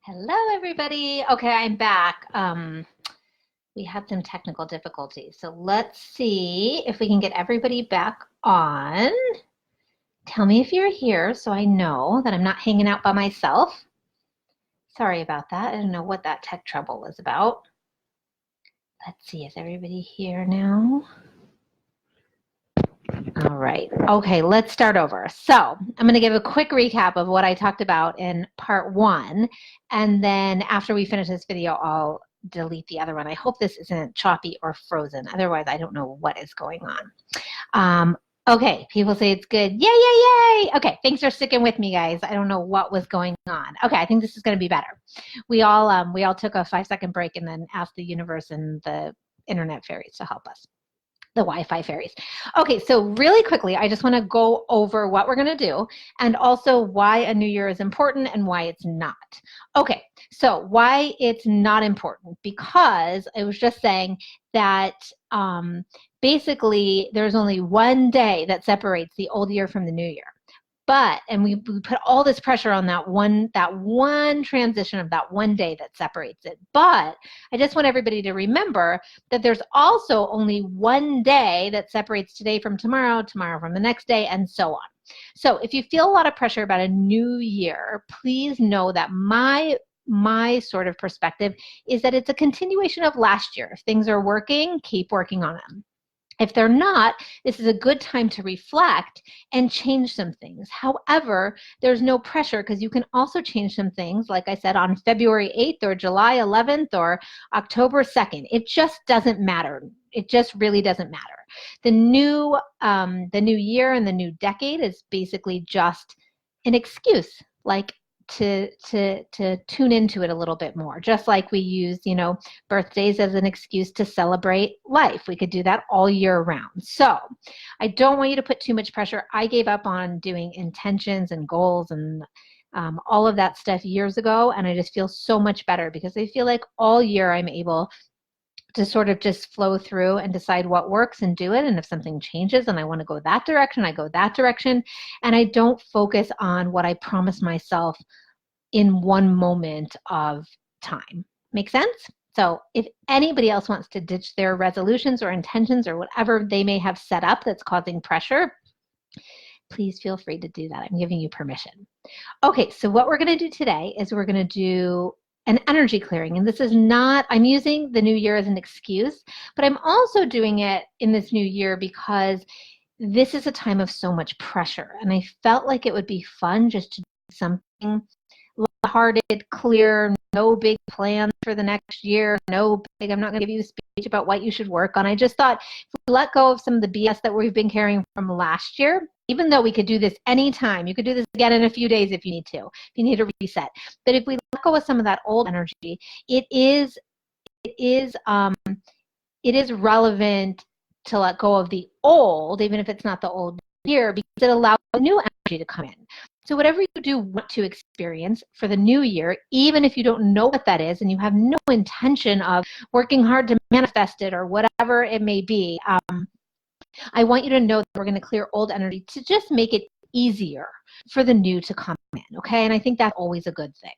Hello, everybody. Okay, I'm back. We had some technical difficulties, so let's see if we can get everybody back on. Tell me if you're here so I know that I'm not hanging out by myself. Sorry about that. I don't know what that tech trouble was about. Let's see, is everybody here now? All right. Okay, let's start over. So I'm going to give a quick recap of what I talked about in part one. And then after we finish this video, I'll delete the other one. I hope this isn't choppy or frozen. Otherwise, I don't know what is going on. Okay, people say it's good. Yay, yay, yay. Okay, thanks for sticking with me, guys. I don't know what was going on. Okay, I think this is going to be better. We all took a 5-second break and then asked the universe and the internet fairies to help us. The Wi-Fi fairies. Okay, so really quickly, I just want to go over what we're going to do and also why a new year is important and why it's not. Okay, so why it's not important, because I was just saying that basically there's only one day that separates the old year from the new year. And we put all this pressure on that one transition of that one day that separates it. But I just want everybody to remember that there's also only one day that separates today from tomorrow, tomorrow from the next day, and so on. So if you feel a lot of pressure about a new year, please know that my sort of perspective is that it's a continuation of last year. If things are working, keep working on them. If they're not, this is a good time to reflect and change some things. However, there's no pressure because you can also change some things, like I said, on February 8th or July 11th or October 2nd. It just doesn't matter. It just really doesn't matter. The new year and the new decade is basically just an excuse, like to tune into it a little bit more, just like we use, birthdays as an excuse to celebrate life. We could do that all year round. So I don't want you to put too much pressure. I gave up on doing intentions and goals and all of that stuff years ago, and I just feel so much better because I feel like all year I'm able to sort of just flow through and decide what works and do it. And if something changes and I want to go that direction, I go that direction. And I don't focus on what I promise myself in one moment of time. Make sense? So if anybody else wants to ditch their resolutions or intentions or whatever they may have set up that's causing pressure, please feel free to do that. I'm giving you permission. Okay, so what we're going to do today is we're going to do an energy clearing. And this is not, I'm using the new year as an excuse, but I'm also doing it in this new year because this is a time of so much pressure. And I felt like it would be fun just to do something lighthearted, clear, no big plans for the next year, I'm not going to give you a speech about what you should work on. I just thought if we let go of some of the BS that we've been carrying from last year, even though we could do this anytime, you could do this again in a few days if you need to, if you need a reset. But if we let go of some of that old energy, it is relevant to let go of the old, even if it's not the old year, because it allows new energy to come in. So whatever you do want to experience for the new year, even if you don't know what that is and you have no intention of working hard to manifest it or whatever it may be, I want you to know that we're going to clear old energy to just make it easier for the new to come in, okay? And I think that's always a good thing.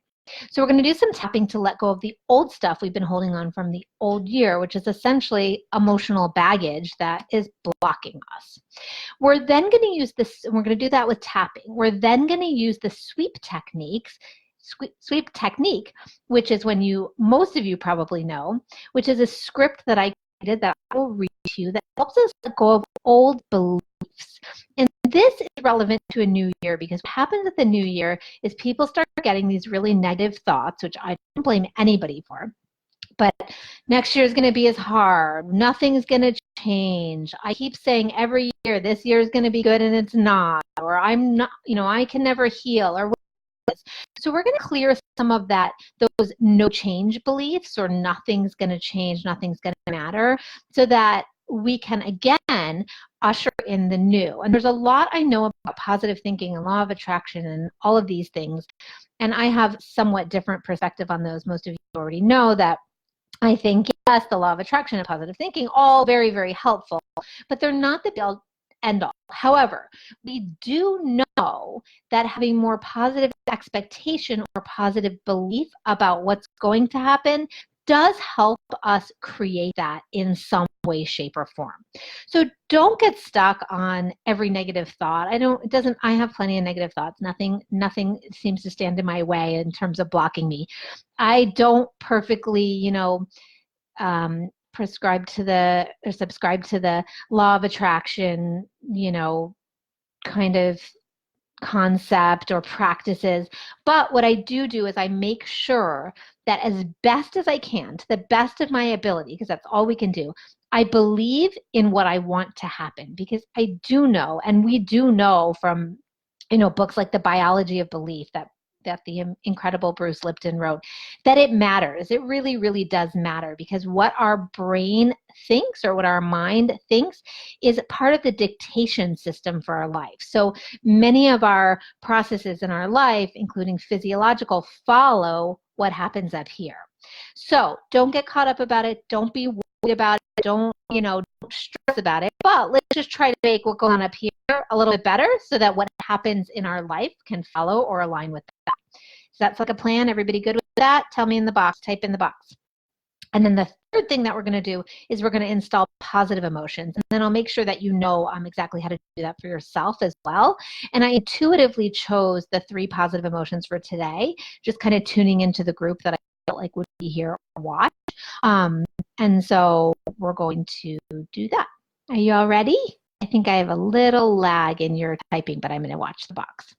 So we're going to do some tapping to let go of the old stuff we've been holding on from the old year, which is essentially emotional baggage that is blocking us. We're then going to use this, and we're going to do that with tapping. We're then going to use the sweep technique, which is when most of you probably know, which is a script that I created that I will read to you that helps us let go of old beliefs. And this is relevant to a new year because what happens at the new year is people start getting these really negative thoughts, which I don't blame anybody for. But next year is going to be as hard. Nothing's going to change. I keep saying every year, this year is going to be good and it's not. Or I'm not, I can never heal or whatever. So we're going to clear some of those no change beliefs or nothing's going to change, nothing's going to matter, so that we can again usher in the new. And there's a lot I know about positive thinking and law of attraction and all of these things. And I have somewhat different perspective on those. Most of you already know that I think, yes, the law of attraction and positive thinking, all very, very helpful, but they're not the end all. However, we do know that having more positive expectation or positive belief about what's going to happen does help us create that in some way, shape, or form. So don't get stuck on every negative thought. I have plenty of negative thoughts. Nothing seems to stand in my way in terms of blocking me. I don't perfectly, subscribe to the law of attraction, kind of concept or practices. But what I do is I make sure that as best as I can, to the best of my ability, because that's all we can do, I believe in what I want to happen, because I do know, and we do know from, books like The Biology of Belief that the incredible Bruce Lipton wrote, that it matters. It really, really does matter, because what our brain thinks or what our mind thinks is part of the dictation system for our life. So many of our processes in our life, including physiological, follow what happens up here. So don't get caught up about it. Don't be worried about it. Don't stress about it. But let's just try to make what goes on up here a little bit better, so that what happens in our life can follow or align with that. So that's like a plan. Everybody good with that? Tell me in the box. Type in the box. And then the third thing that we're going to do is we're going to install positive emotions. And then I'll make sure that you know exactly how to do that for yourself as well. And I intuitively chose the 3 positive emotions for today, just kind of tuning into the group that I felt like would be here or watch. And so we're going to do that. Are you all ready? I think I have a little lag in your typing, but I'm going to watch the box.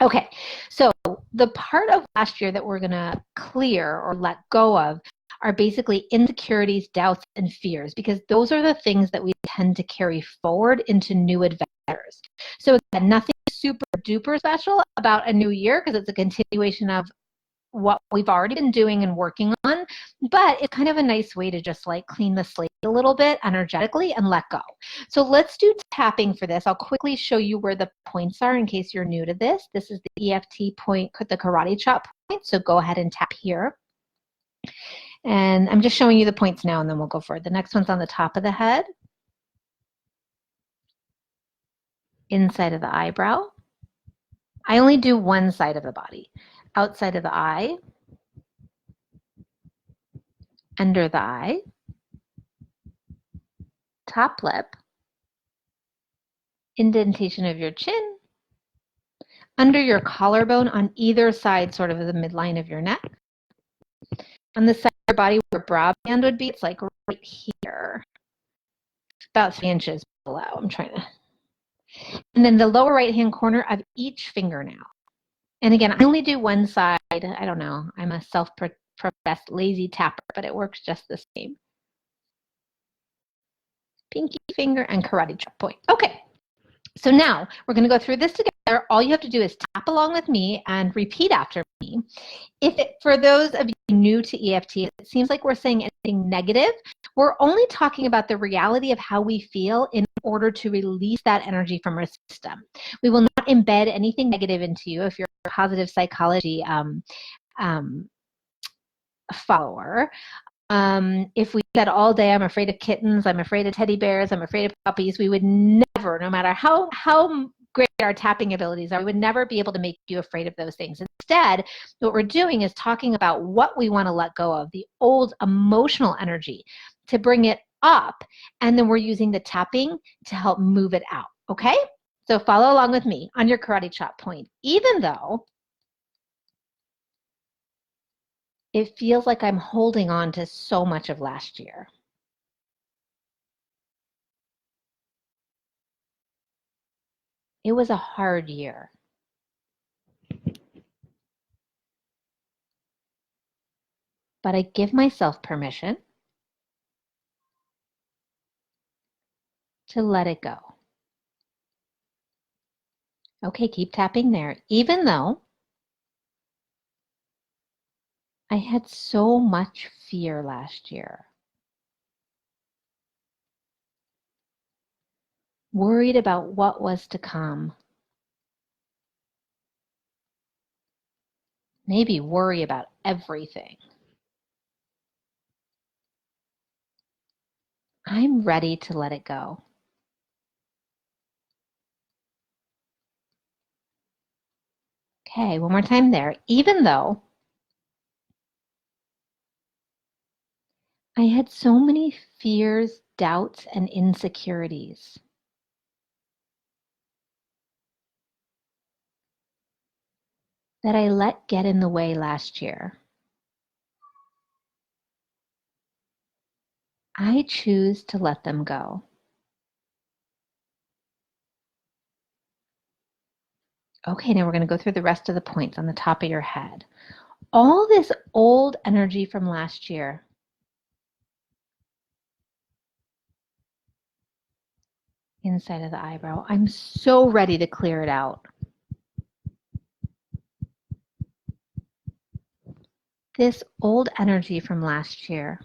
Okay, so the part of last year that we're going to clear or let go of are basically insecurities, doubts, and fears, because those are the things that we tend to carry forward into new adventures. So again, nothing super duper special about a new year, because it's a continuation of what we've already been doing and working on, but it's kind of a nice way to just like clean the slate a little bit energetically and let go. So let's do tapping for this. I'll quickly show you where the points are in case you're new to this. This is the EFT point, the karate chop point. So go ahead and tap here. And I'm just showing you the points now, and then we'll go forward. The next one's on the top of the head, inside of the eyebrow. I only do one side of the body. Outside of the eye, under the eye, top lip, indentation of your chin, under your collarbone on either side, sort of the midline of your neck. On the side of your body where brow band would be, it's like right here, about 3 inches below. And then the lower right-hand corner of each fingernail. And again, I only do one side. I don't know. I'm a self-professed lazy tapper, but it works just the same. Pinky finger and karate chop point. Okay. So now we're going to go through this together. All you have to do is tap along with me and repeat after me. For those of you new to EFT, it seems like we're saying anything negative. We're only talking about the reality of how we feel in order to release that energy from our system. We will not embed anything negative into you if you're a positive psychology follower. If we said all day, I'm afraid of kittens, I'm afraid of teddy bears, I'm afraid of puppies, we would never, no matter how great our tapping abilities are, we would never be able to make you afraid of those things. Instead, what we're doing is talking about what we want to let go of, the old emotional energy, to bring it up, and then we're using the tapping to help move it out, okay? So follow along with me on your karate chop point. Even though it feels like I'm holding on to so much of last year. It was a hard year. But I give myself permission to let it go. Okay, keep tapping there. Even though I had so much fear last year. Worried about what was to come. Maybe worry about everything. I'm ready to let it go. Okay, one more time there. Even though I had so many fears, doubts, and insecurities that I let get in the way last year, I choose to let them go. Okay, now we're going to go through the rest of the points on the top of your head. All this old energy from last year, inside of the eyebrow, I'm so ready to clear it out. This old energy from last year,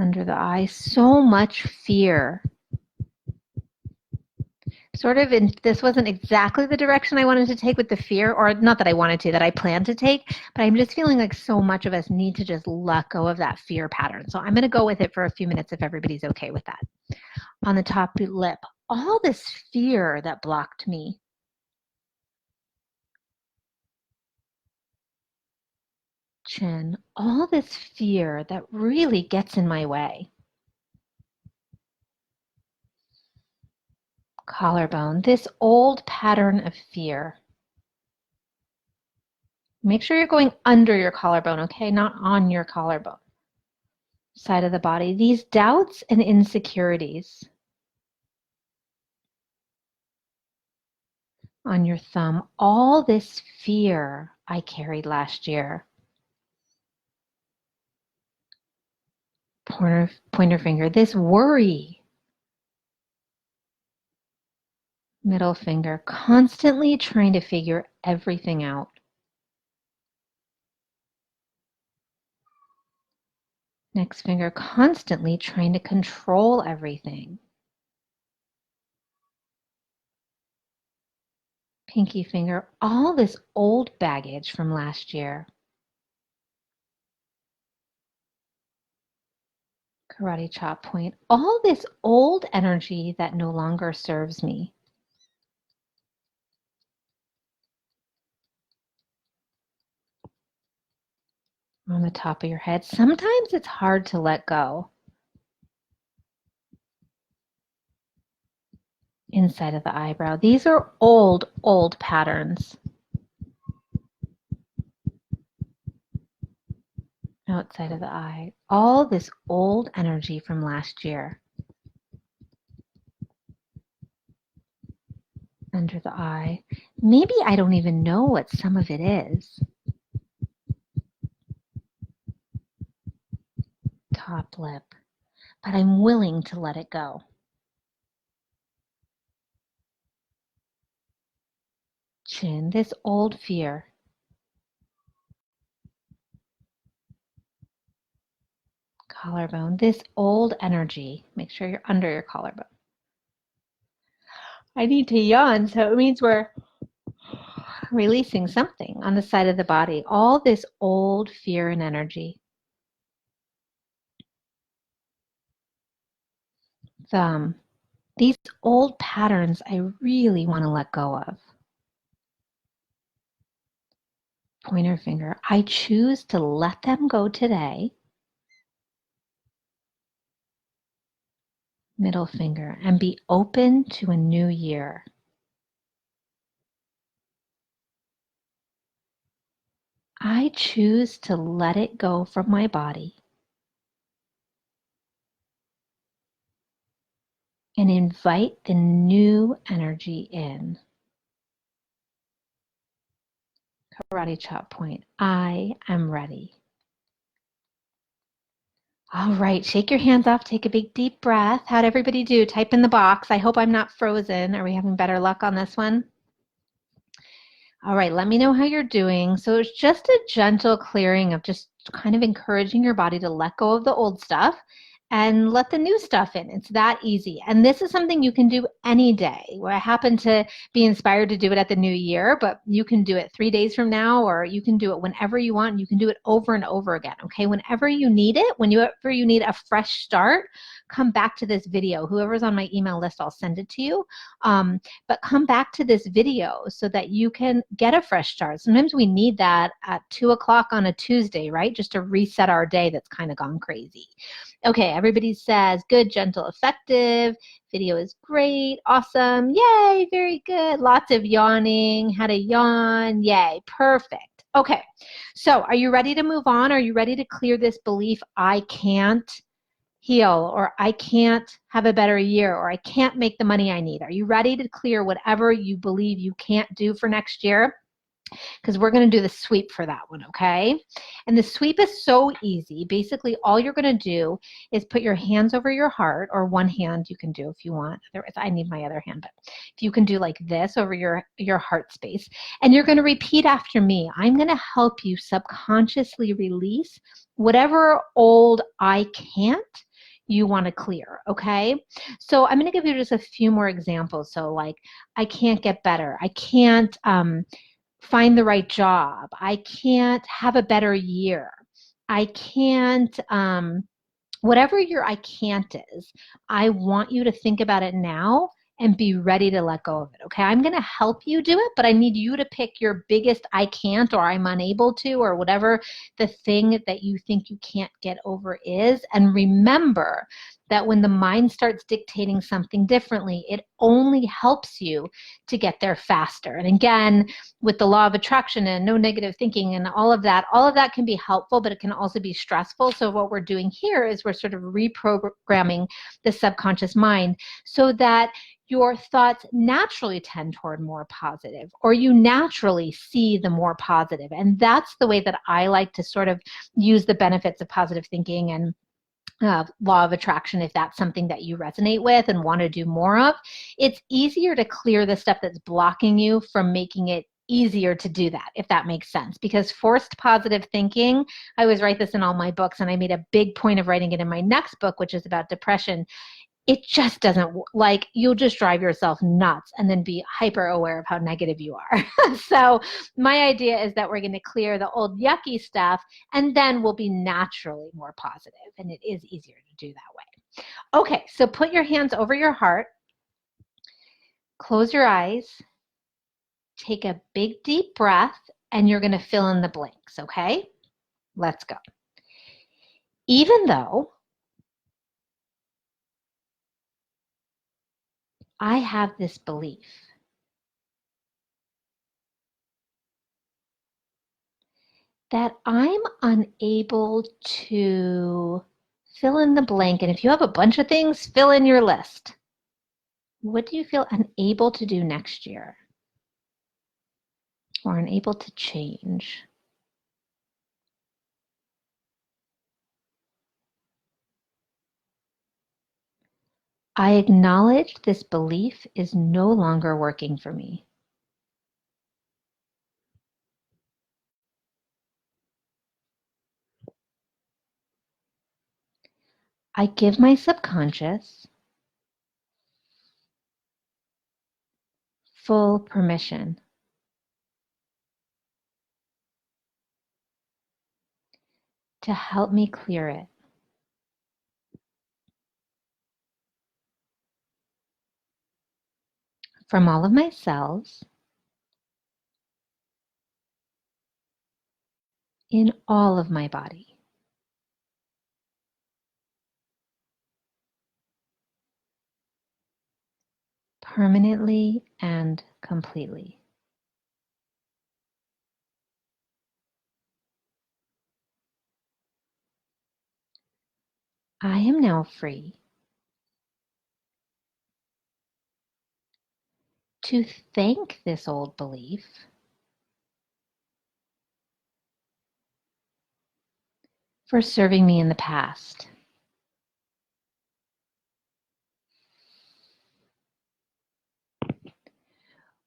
under the eye, so much fear. Sort of this wasn't exactly the direction I wanted to take with the fear, or not that I wanted to, that I planned to take, but I'm just feeling like so much of us need to just let go of that fear pattern. So I'm going to go with it for a few minutes if everybody's okay with that. On the top lip, all this fear that blocked me. Chin, all this fear that really gets in my way. Collarbone, this old pattern of fear. Make sure you're going under your collarbone, okay? Not on your collarbone. Side of the body, these doubts and insecurities. On your thumb, all this fear I carried last year. Pointer finger, this worry. Middle finger, constantly trying to figure everything out. Next finger, constantly trying to control everything. Pinky finger, all this old baggage from last year. Karate chop point, all this old energy that no longer serves me. On the top of your head, sometimes it's hard to let go. Inside of the eyebrow, these are old patterns. Outside of the eye, all this old energy from last year. Under the eye, maybe I don't even know what some of it is. Top lip, but I'm willing to let it go. Chin, this old fear. Collarbone, this old energy. Make sure you're under your collarbone. I need to yawn, so it means we're releasing something on the side of the body. All this old fear and energy. Thumb, these old patterns I really want to let go of. Pointer finger, I choose to let them go today. Middle finger, and be open to a new year. I choose to let it go from my body and invite the new energy in. Karate chop point, I am ready. All right, shake your hands off, take a big deep breath. How'd everybody do? Type in the box. I hope I'm not frozen. Are we having better luck on this one? All right, let me know how you're doing. So it's just a gentle clearing of just kind of encouraging your body to let go of the old stuff and let the new stuff in. It's that easy. And this is something you can do any day. Where I happen to be inspired to do it at the new year, but you can do it 3 days from now, or you can do it whenever you want. You can do it over and over again. Okay. Whenever you need it, whenever you need a fresh start, come back to this video. Whoever's on my email list, I'll send it to you. But come back to this video so that you can get a fresh start. Sometimes we need that at 2 o'clock on a Tuesday, right? Just to reset our day that's kind of gone crazy. Okay, everybody says good, gentle, effective. Video is great, awesome, yay, very good. Lots of yawning, had a yawn, yay, perfect. Okay, so are you ready to move on? Are you ready to clear this belief, I can't heal, or I can't have a better year, or I can't make the money I need? Are you ready to clear whatever you believe you can't do for next year? Because we're going to do the sweep for that one, okay? And the sweep is so easy. Basically, all you're going to do is put your hands over your heart, or one hand you can do if you want. Otherwise, I need my other hand, but if you can do like this over your heart space, and you're going to repeat after me. I'm going to help you subconsciously release whatever old I can't you want to clear, okay? So I'm going to give you just a few more examples. So like, I can't get better. I can't find the right job. I can't have a better year. I can't, whatever your I can't is, I want you to think about it now and be ready to let go of it, okay? I'm going to help you do it, but I need you to pick your biggest I can't, or I'm unable to, or whatever the thing that you think you can't get over is. And remember that when the mind starts dictating something differently, it only helps you to get there faster. And again, with the law of attraction and no negative thinking and all of that can be helpful, but it can also be stressful. So what we're doing here is we're sort of reprogramming the subconscious mind so that your thoughts naturally tend toward more positive, or you naturally see the more positive. And that's the way that I like to sort of use the benefits of positive thinking and law of attraction, if that's something that you resonate with and want to do more of. It's easier to clear the stuff that's blocking you from making it easier to do that, if that makes sense. Because forced positive thinking, I always write this in all my books, and I made a big point of writing it in my next book, which is about depression. It just doesn't, like, you'll just drive yourself nuts and then be hyper aware of how negative you are. So my idea is that we're going to clear the old yucky stuff, and then we'll be naturally more positive, and it is easier to do that way. Okay, so put your hands over your heart, close your eyes, take a big deep breath, and you're going to fill in the blanks, okay? Let's go. Even though I have this belief that I'm unable to fill in the blank. And if you have a bunch of things, fill in your list. What do you feel unable to do next year? Or unable to change? I acknowledge this belief is no longer working for me. I give my subconscious full permission to help me clear it. From all of my cells, in all of my body. Permanently and completely. I am now free to thank this old belief for serving me in the past.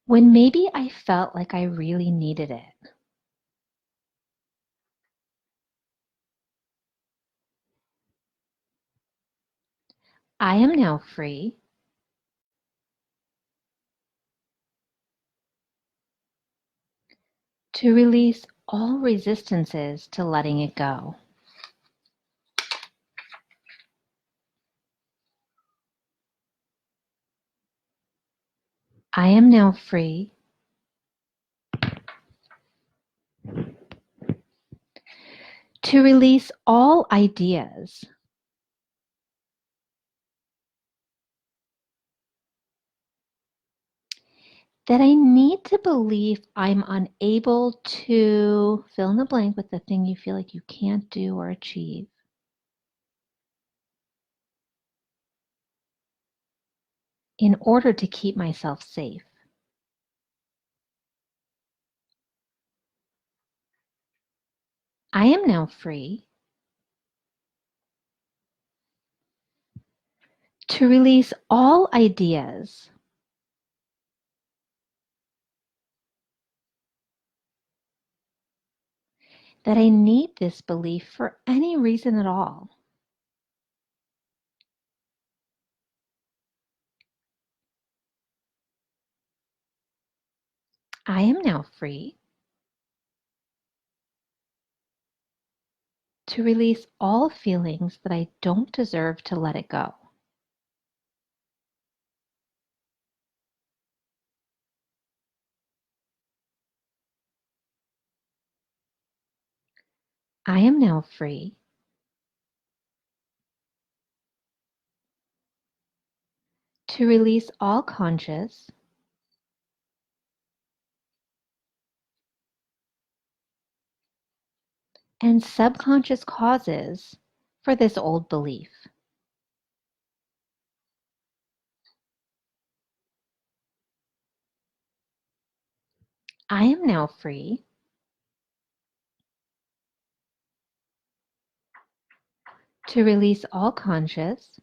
When maybe I felt like I really needed it. I am now free to release all resistances to letting it go. I am now free to release all ideas that I need to believe I'm unable to fill in the blank with the thing you feel like you can't do or achieve in order to keep myself safe. I am now free to release all ideas that I need this belief for any reason at all. I am now free to release all feelings that I don't deserve to let it go. I am now free to release all conscious and subconscious causes for this old belief. I am now free to release all conscious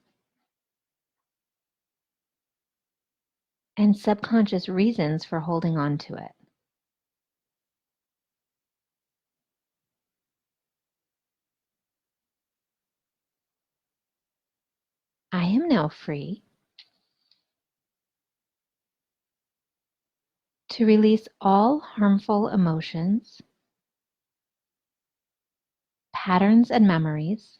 and subconscious reasons for holding on to it. I am now free to release all harmful emotions, patterns, and memories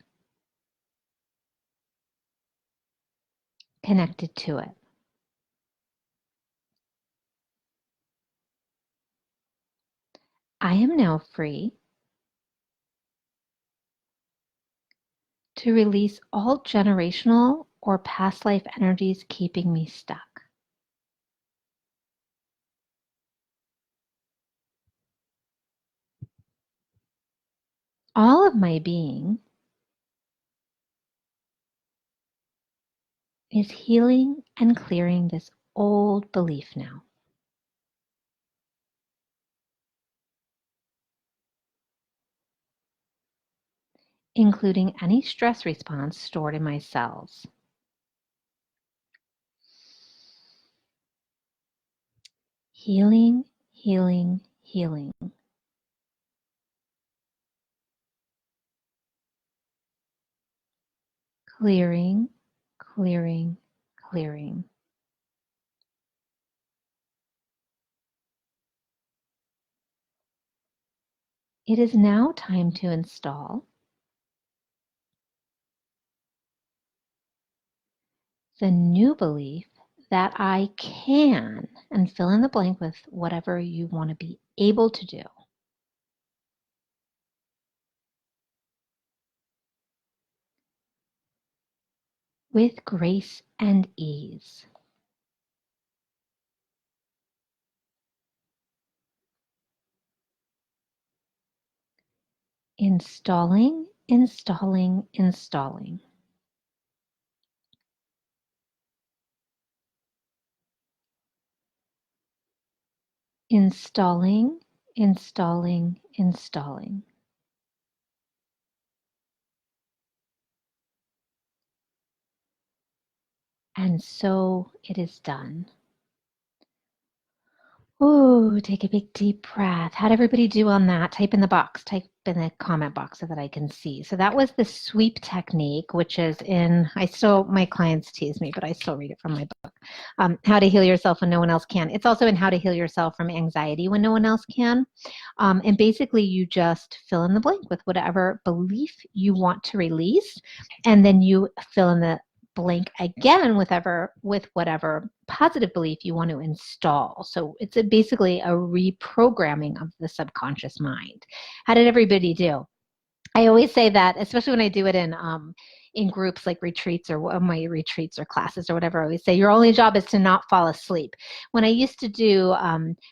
connected to it. I am now free to release all generational or past life energies keeping me stuck. All of my being is healing and clearing this old belief now. Including any stress response stored in my cells. Healing, healing, healing. Clearing, clearing, clearing. It is now time to install the new belief that I can, and fill in the blank with whatever you want to be able to do. With grace and ease. Installing, installing, installing. Installing, installing, installing. And so it is done. Ooh, take a big deep breath. How'd everybody do on that? Type in the box. Type in the comment box so that I can see. So that was the sweep technique, which is my clients tease me, but I still read it from my book. How to Heal Yourself When No One Else Can. It's also in How to Heal Yourself from Anxiety When No One Else Can. And basically you just fill in the blank with whatever belief you want to release. And then you fill in the blank again with whatever positive belief you want to install. So it's basically a reprogramming of the subconscious mind. How did everybody do? I always say that, especially when I do it in groups like retreats or my retreats or classes or whatever, I always say your only job is to not fall asleep. When I used to do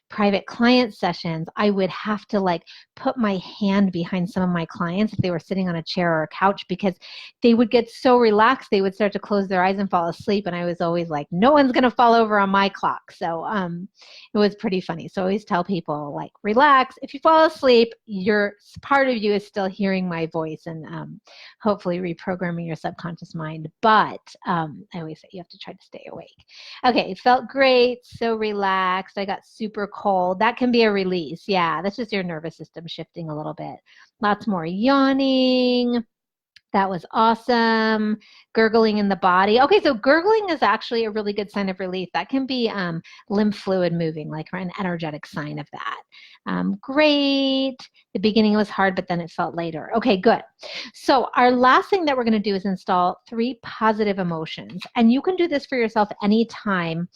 private client sessions, I would have to like put my hand behind some of my clients if they were sitting on a chair or a couch, because they would get so relaxed, they would start to close their eyes and fall asleep. And I was always like, no one's going to fall over on my clock. So it was pretty funny. So I always tell people, like, relax. If you fall asleep, part of you is still hearing my voice and hopefully reprogramming your subconscious mind. But I always say you have to try to stay awake. Okay, it felt great, so relaxed. I got super cold. That can be a release. Yeah, that's just your nervous system shifting a little bit. Lots more yawning. That was awesome. Gurgling in the body. Okay, so gurgling is actually a really good sign of relief. That can be lymph fluid moving, like an energetic sign of that. Great. The beginning was hard, but then it felt later. Okay, good. So our last thing that we're going to do is install 3 positive emotions. And you can do this for yourself anytime.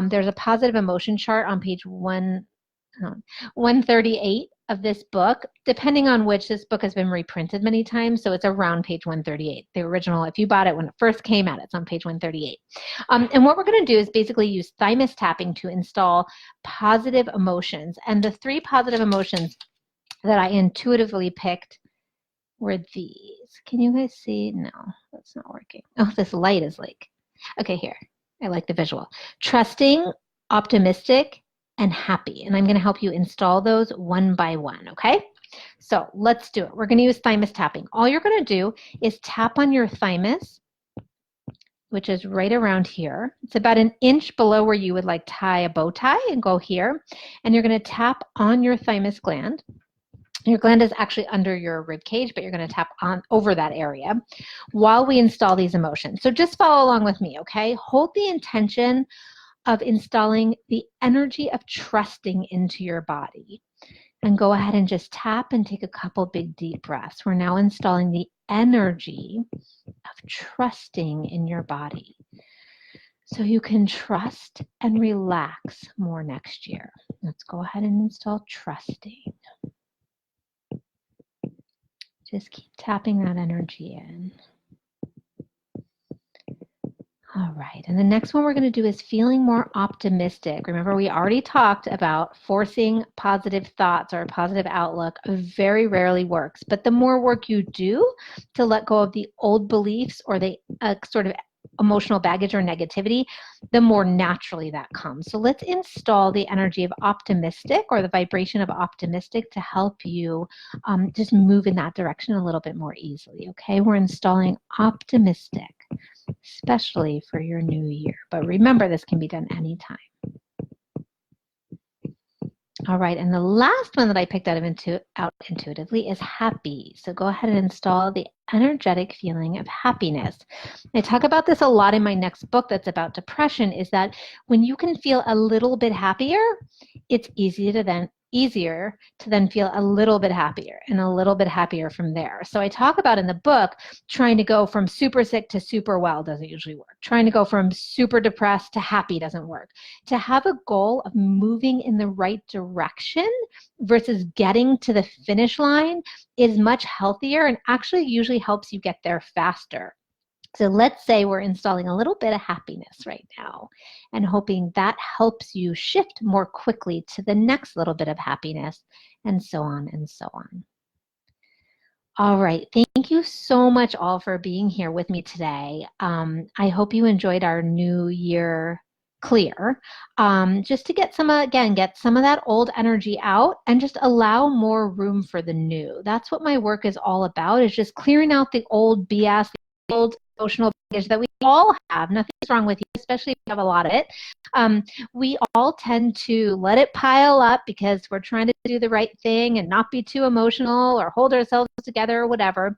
There's a positive emotion chart on page 138 of this book, depending on which. This book has been reprinted many times, so it's around page 138. The original, if you bought it when it first came out, it's on page 138. And what we're going to do is basically use thymus tapping to install positive emotions. And the 3 positive emotions that I intuitively picked were these. Can you guys see? No, that's not working. Oh, this light is like, okay, here. I like the visual. Trusting, optimistic, and happy. And I'm going to help you install those one by one, okay? So let's do it. We're going to use thymus tapping. All you're going to do is tap on your thymus, which is right around here. It's about an inch below where you would like tie a bow tie, and go here. And you're going to tap on your thymus gland. Your gland is actually under your rib cage, but you're going to tap on over that area while we install these emotions. So just follow along with me, okay? Hold the intention of installing the energy of trusting into your body. And go ahead and just tap and take a couple big deep breaths. We're now installing the energy of trusting in your body, so you can trust and relax more next year. Let's go ahead and install trusting. Just keep tapping that energy in. All right, and the next one we're going to do is feeling more optimistic. Remember, we already talked about forcing positive thoughts or a positive outlook very rarely works. But the more work you do to let go of the old beliefs or the sort of emotional baggage or negativity, the more naturally that comes. So let's install the energy of optimistic, or the vibration of optimistic, to help you just move in that direction a little bit more easily. Okay, we're installing optimistic, especially for your new year. But remember, this can be done anytime. All right, and the last one that I picked out intuitively is happy. So go ahead and install the energetic feeling of happiness. I talk about this a lot in my next book that's about depression, is that when you can feel a little bit happier, it's easier to then feel a little bit happier, and a little bit happier from there. So I talk about in the book, trying to go from super sick to super well doesn't usually work. Trying to go from super depressed to happy doesn't work. To have a goal of moving in the right direction versus getting to the finish line is much healthier, and actually usually helps you get there faster. So let's say we're installing a little bit of happiness right now, and hoping that helps you shift more quickly to the next little bit of happiness, and so on and so on. All right, thank you so much all for being here with me today. I hope you enjoyed our New Year clear, just to get some of that old energy out and just allow more room for the new. That's what my work is all about, is just clearing out the old BS, the old emotional baggage that we all have, nothing's wrong with you, especially if you have a lot of it. We all tend to let it pile up because we're trying to do the right thing and not be too emotional or hold ourselves together or whatever.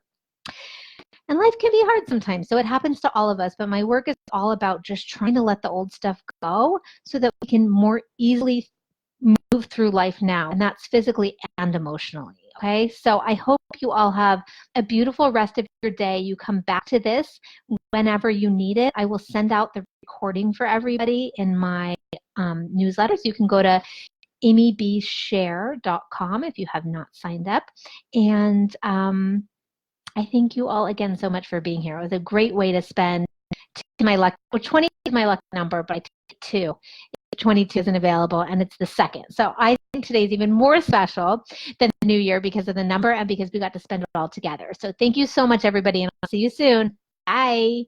And life can be hard sometimes. So it happens to all of us. But my work is all about just trying to let the old stuff go so that we can more easily move through life now. And that's physically and emotionally. Okay. So I hope you all have a beautiful rest of your day. You come back to this whenever you need it. I will send out the recording for everybody in my newsletters. You can go to amybshare.com if you have not signed up. And I thank you all again so much for being here. It was a great way to spend my luck. Well, 20 is my lucky number, but I take 2. 22 isn't available, and it's the 2nd. So I think today is even more special than the new year because of the number and because we got to spend it all together. So thank you so much, everybody, and I'll see you soon. Bye.